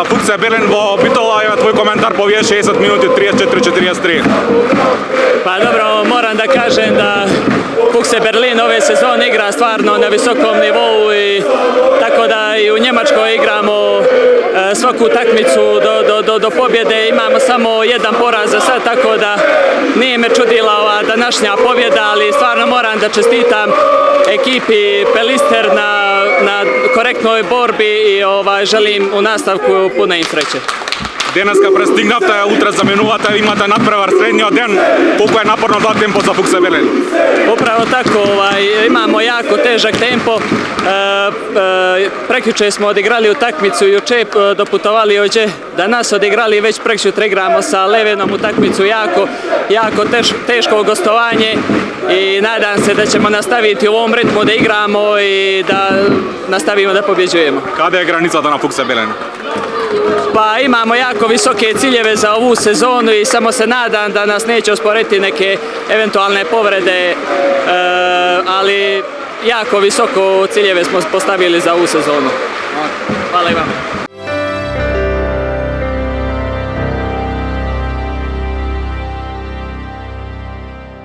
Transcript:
Fukse Berlin bo pitala je tvoj komentar po 60 minuti 34-43. Pa dobro, moram da kažem da Fukse Berlin ove sezone igra stvarno na visokom nivou i tako da i u Njemačkoj igramo svaku utakmicu do pobjede, imamo samo jedan poraz za sad, tako da nije me čudila ova današnja pobjeda, ali stvarno moram da čestitam ekipi Pelister na korektnoj borbi i želim u nastavku puno im sreće. Deneska prestignavte, utre zamenjujete, imate nadprevar srednjo den, koliko je naporno dva tempo za Fukse Berlin? Upravo tako, imamo jako težak tempo, prekjuče smo odigrali utakmicu, juče doputovali ovdje, danas odigrali već prekjuče igramo sa Levenom utakmicu, jako teško gostovanje i nadam se da ćemo nastaviti u ovom ritmu da igramo i da nastavimo da pobjeđujemo. Kada je granica na Fukse Berlin? Pa imamo jako visoke ciljeve za ovu sezonu i samo se nadam da nas neće osporiti neke eventualne povrede, ali jako visoko ciljeve smo postavili za ovu sezonu. Hvala i vam.